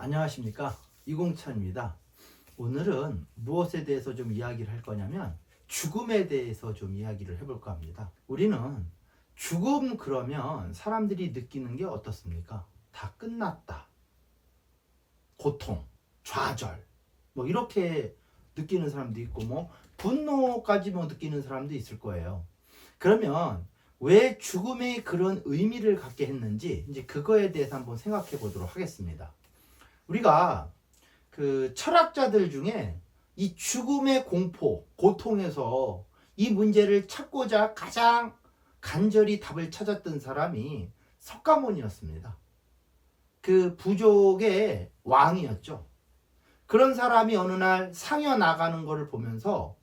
안녕하십니까, 이공찬입니다. 오늘은 무엇에 대해서 좀 이야기를 할 거냐면 죽음에 대해서 좀 이야기를 해볼까 합니다. 우리는 죽음 그러면 사람들이 느끼는 게 어떻습니까? 다 끝났다, 고통, 좌절, 뭐 이렇게 느끼는 사람도 있고 뭐 분노까지 뭐 느끼는 사람도 있을 거예요. 그러면 왜 죽음에 그런 의미를 갖게 했는지 이제 그거에 대해서 한번 생각해 보도록 하겠습니다. 우리가 그 철학자들 중에 이 죽음의 공포, 고통에서 이 문제를 찾고자 가장 간절히 답을 찾았던 사람이 석가모니였습니다. 그 부족의 왕이었죠. 그런 사람이 어느 날 상여 나가는 것을 보면서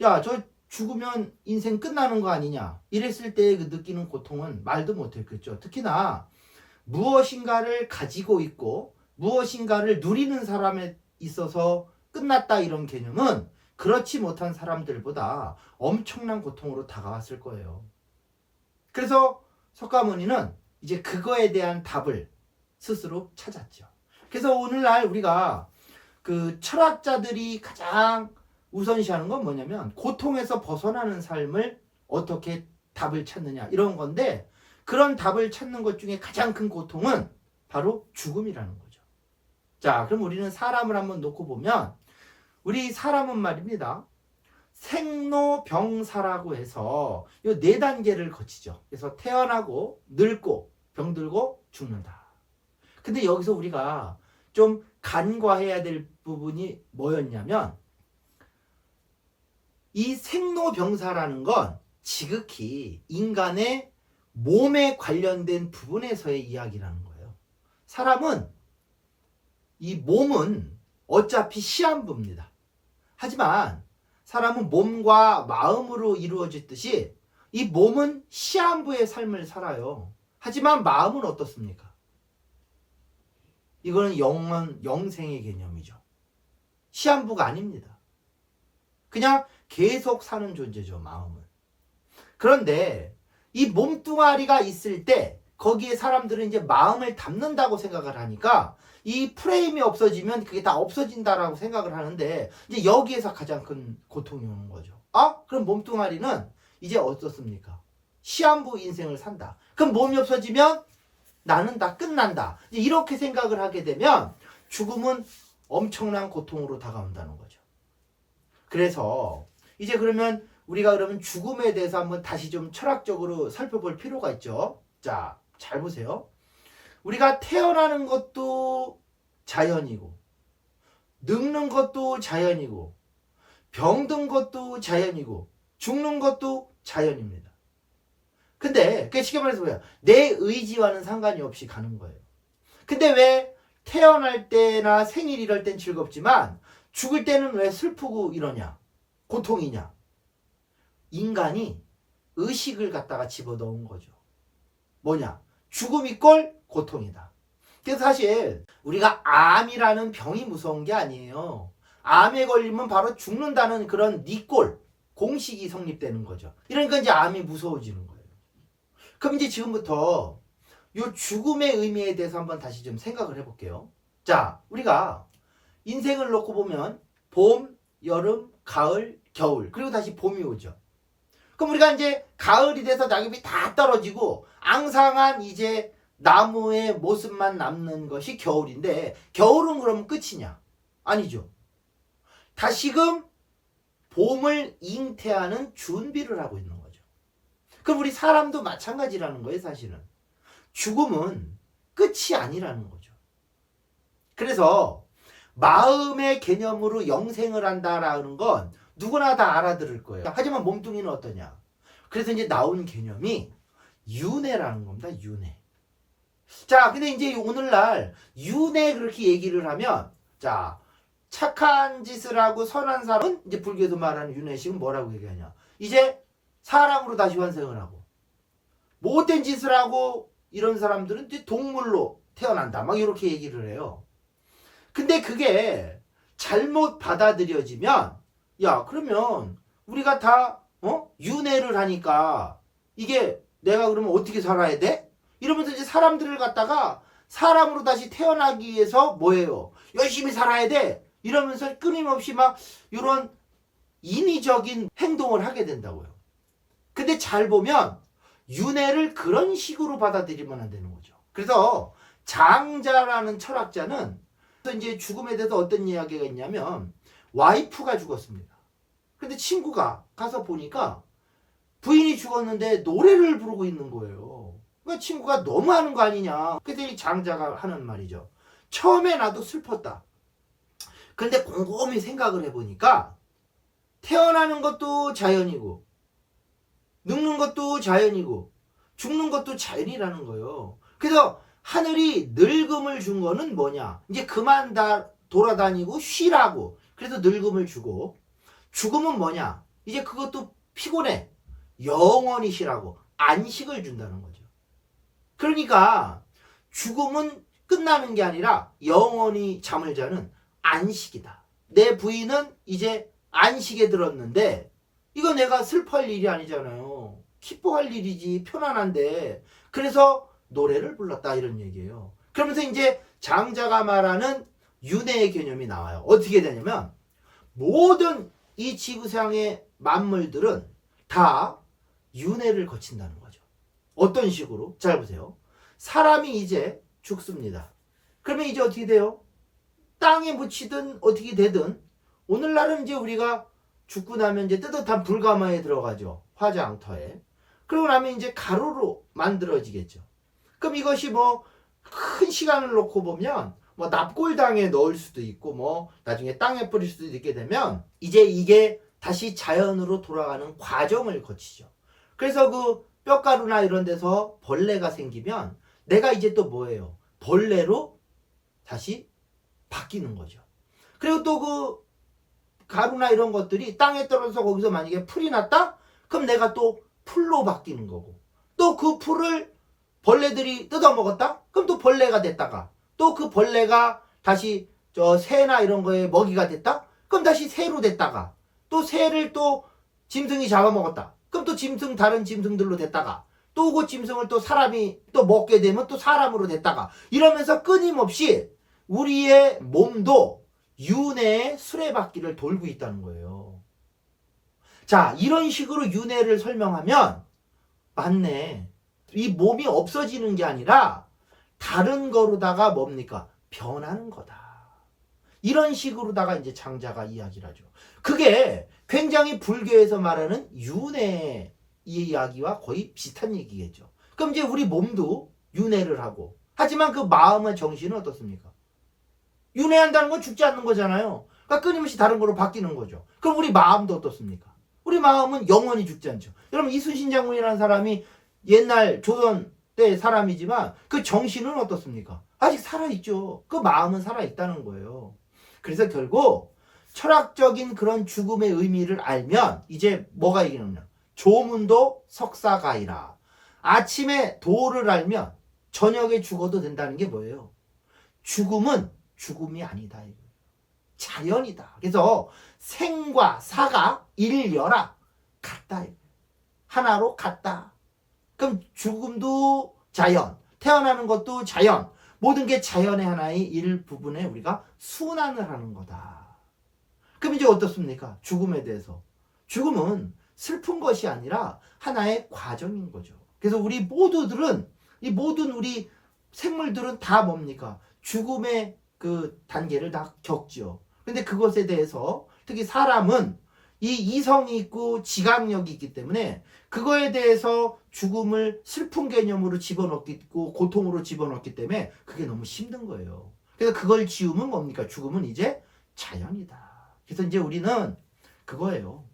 야, 저 죽으면 인생 끝나는 거 아니냐 이랬을 때 그 느끼는 고통은 말도 못했겠죠. 특히나 무엇인가를 가지고 있고 무엇인가를 누리는 사람에 있어서 끝났다 이런 개념은 그렇지 못한 사람들보다 엄청난 고통으로 다가왔을 거예요. 그래서 석가모니는 이제 그거에 대한 답을 스스로 찾았죠. 그래서 오늘날 우리가 그 철학자들이 가장 우선시하는 건 뭐냐면 고통에서 벗어나는 삶을 어떻게 답을 찾느냐 이런 건데, 그런 답을 찾는 것 중에 가장 큰 고통은 바로 죽음이라는 거죠. 자, 그럼 우리는 사람을 한번 놓고 보면 우리 사람은 말입니다. 생로병사라고 해서 이 4단계를 거치죠. 그래서 태어나고 늙고 병들고 죽는다. 근데 여기서 우리가 좀 간과해야 될 부분이 뭐였냐면 이 생로병사라는 건 지극히 인간의 몸에 관련된 부분에서의 이야기라는 거예요. 사람은 이 몸은 어차피 시한부입니다. 하지만 사람은 몸과 마음으로 이루어졌듯이 이 몸은 시한부의 삶을 살아요. 하지만 마음은 어떻습니까? 이거는 영생의 개념이죠. 시한부가 아닙니다. 그냥 계속 사는 존재죠, 마음은. 그런데 이 몸뚱아리가 있을 때 거기에 사람들은 이제 마음을 담는다고 생각을 하니까 이 프레임이 없어지면 그게 다 없어진다라고 생각을 하는데 이제 여기에서 가장 큰 고통이 오는 거죠. 아? 그럼 몸뚱아리는 이제 어떻습니까? 시한부 인생을 산다. 그럼 몸이 없어지면 나는 다 끝난다. 이제 이렇게 생각을 하게 되면 죽음은 엄청난 고통으로 다가온다는 거죠. 그래서 이제 그러면 우리가 그러면 죽음에 대해서 한번 다시 좀 철학적으로 살펴볼 필요가 있죠. 자, 잘 보세요. 우리가 태어나는 것도 자연이고 늙는 것도 자연이고 병든 것도 자연이고 죽는 것도 자연입니다. 근데 그게 쉽게 말해서 뭐야? 내 의지와는 상관이 없이 가는 거예요. 근데 왜 태어날 때나 생일 이럴 땐 즐겁지만 죽을 때는 왜 슬프고 이러냐? 고통이냐? 인간이 의식을 갖다가 집어넣은 거죠. 뭐냐? 죽음 이꼴 고통이다. 그래서 사실 우리가 암이라는 병이 무서운 게 아니에요. 암에 걸리면 바로 죽는다는 그런 니꼴 공식이 성립되는 거죠. 이러니까 이제 암이 무서워지는 거예요. 그럼 이제 지금부터 이 죽음의 의미에 대해서 한번 다시 좀 생각을 해볼게요. 자, 우리가 인생을 놓고 보면 봄, 여름, 가을, 겨울, 그리고 다시 봄이 오죠. 그럼 우리가 이제 가을이 돼서 낙엽이 다 떨어지고 앙상한 이제 나무의 모습만 남는 것이 겨울인데, 겨울은 그럼 끝이냐? 아니죠. 다시금 봄을 잉태하는 준비를 하고 있는 거죠. 그럼 우리 사람도 마찬가지라는 거예요, 사실은. 죽음은 끝이 아니라는 거죠. 그래서 마음의 개념으로 영생을 한다라는 건 누구나 다 알아들을 거예요. 하지만 몸뚱이는 어떠냐? 그래서 이제 나온 개념이 윤회라는 겁니다. 윤회. 자, 근데 이제 오늘날 윤회 그렇게 얘기를 하면, 자, 착한 짓을 하고 선한 사람은 이제 불교에서 말하는 윤회식은 뭐라고 얘기하냐? 이제 사람으로 다시 환생을 하고, 못된 짓을 하고 이런 사람들은 이제 동물로 태어난다. 막 이렇게 얘기를 해요. 근데 그게 잘못 받아들여지면, 야, 그러면 우리가 다 윤회를 하니까 이게 내가 그러면 어떻게 살아야 돼? 이러면서 이제 사람들을 갖다가 사람으로 다시 태어나기 위해서 뭐예요? 열심히 살아야 돼. 이러면서 끊임없이 막 이런 인위적인 행동을 하게 된다고요. 근데 잘 보면 윤회를 그런 식으로 받아들이면 안 되는 거죠. 그래서 장자라는 철학자는 이제 죽음에 대해서 어떤 이야기가 있냐면 와이프가 죽었습니다. 근데 친구가 가서 보니까 부인이 죽었는데 노래를 부르고 있는 거예요. 그러니까 친구가 너무하는 거 아니냐. 그래서 이 장자가 하는 말이죠. 처음에 나도 슬펐다. 근데 곰곰이 생각을 해보니까 태어나는 것도 자연이고 늙는 것도 자연이고 죽는 것도 자연이라는 거예요. 그래서 하늘이 늙음을 준 거는 뭐냐? 이제 그만 돌아다니고 쉬라고. 그래서 늙음을 주고 죽음은 뭐냐? 이제 그것도 피곤해. 영원히 쉬라고. 안식을 준다는 거죠. 그러니까 죽음은 끝나는 게 아니라 영원히 잠을 자는 안식이다. 내 부인은 이제 안식에 들었는데 이거 내가 슬퍼할 일이 아니잖아요. 기뻐할 일이지. 편안한데. 그래서 노래를 불렀다 이런 얘기예요. 그러면서 이제 장자가 말하는 윤회의 개념이 나와요. 어떻게 되냐면 모든 이 지구상의 만물들은 다 윤회를 거친다는 거죠. 어떤 식으로? 잘 보세요. 사람이 이제 죽습니다. 그러면 이제 어떻게 돼요? 땅에 묻히든 어떻게 되든 오늘날은 이제 우리가 죽고 나면 이제 뜨뜻한 불가마에 들어가죠. 화장터에. 그러고 나면 이제 가루로 만들어지겠죠. 그럼 이것이 뭐 큰 시간을 놓고 보면 뭐 납골당에 넣을 수도 있고 뭐 나중에 땅에 뿌릴 수도 있게 되면 이제 이게 다시 자연으로 돌아가는 과정을 거치죠. 그래서 그 뼈가루나 이런 데서 벌레가 생기면 내가 이제 또 뭐예요? 벌레로 다시 바뀌는 거죠. 그리고 또 그 가루나 이런 것들이 땅에 떨어져서 거기서 만약에 풀이 났다? 그럼 내가 또 풀로 바뀌는 거고 또 그 풀을 벌레들이 뜯어먹었다? 그럼 또 벌레가 됐다가 또 그 벌레가 다시 저 새나 이런 거에 먹이가 됐다? 그럼 다시 새로 됐다가 또 새를 또 짐승이 잡아먹었다. 그럼 또 짐승 다른 짐승들로 됐다가 또 그 짐승을 또 사람이 또 먹게 되면 또 사람으로 됐다가 이러면서 끊임없이 우리의 몸도 윤회의 수레바퀴를 돌고 있다는 거예요. 자, 이런 식으로 윤회를 설명하면 맞네. 이 몸이 없어지는 게 아니라 다른 거로다가 뭡니까? 변하는 거다. 이런 식으로다가 이제 장자가 이야기를 하죠. 그게 굉장히 불교에서 말하는 윤회 이야기와 거의 비슷한 얘기겠죠. 그럼 이제 우리 몸도 윤회를 하고 하지만 그 마음의 정신은 어떻습니까? 윤회한다는 건 죽지 않는 거잖아요. 그러니까 끊임없이 다른 거로 바뀌는 거죠. 그럼 우리 마음도 어떻습니까? 우리 마음은 영원히 죽지 않죠. 여러분 이순신 장군이라는 사람이 옛날 조선 때 사람이지만 그 정신은 어떻습니까? 아직 살아있죠. 그 마음은 살아있다는 거예요. 그래서 결국 철학적인 그런 죽음의 의미를 알면 이제 뭐가 이기느냐. 조문도 석사가이라. 아침에 도를 알면 저녁에 죽어도 된다는 게 뭐예요? 죽음은 죽음이 아니다. 자연이다. 그래서 생과 사가 일여라. 같다. 하나로 같다. 그럼 죽음도 자연, 태어나는 것도 자연, 모든 게 자연의 하나의 일부분에 우리가 순환을 하는 거다. 그럼 이제 어떻습니까? 죽음에 대해서. 죽음은 슬픈 것이 아니라 하나의 과정인 거죠. 그래서 우리 모두들은, 이 모든 우리 생물들은 다 뭡니까? 죽음의 그 단계를 다 겪죠. 근데 그것에 대해서 특히 사람은 이 이성이 있고 지각력이 있기 때문에 그거에 대해서 죽음을 슬픈 개념으로 집어넣고 고통으로 집어넣기 때문에 그게 너무 힘든 거예요. 그래서 그걸 지우면 뭡니까? 죽음은 이제 자연이다. 그래서 이제 우리는 그거예요.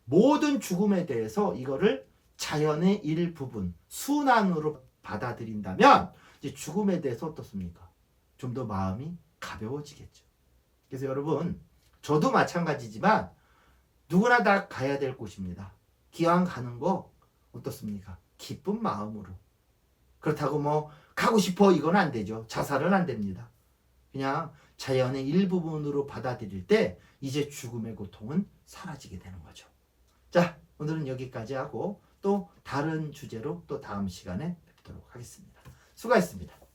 모든 죽음에 대해서 이거를 자연의 일부분, 순환으로 받아들인다면 이제 죽음에 대해서 어떻습니까? 좀 더 마음이 가벼워지겠죠. 그래서 여러분, 저도 마찬가지지만 누구나 다 가야 될 곳입니다. 기왕 가는 거 어떻습니까? 기쁜 마음으로. 그렇다고 뭐 가고 싶어 이건 안 되죠. 자살은 안 됩니다. 그냥 자연의 일부분으로 받아들일 때 이제 죽음의 고통은 사라지게 되는 거죠. 자, 오늘은 여기까지 하고 또 다른 주제로 또 다음 시간에 뵙도록 하겠습니다. 수고하셨습니다.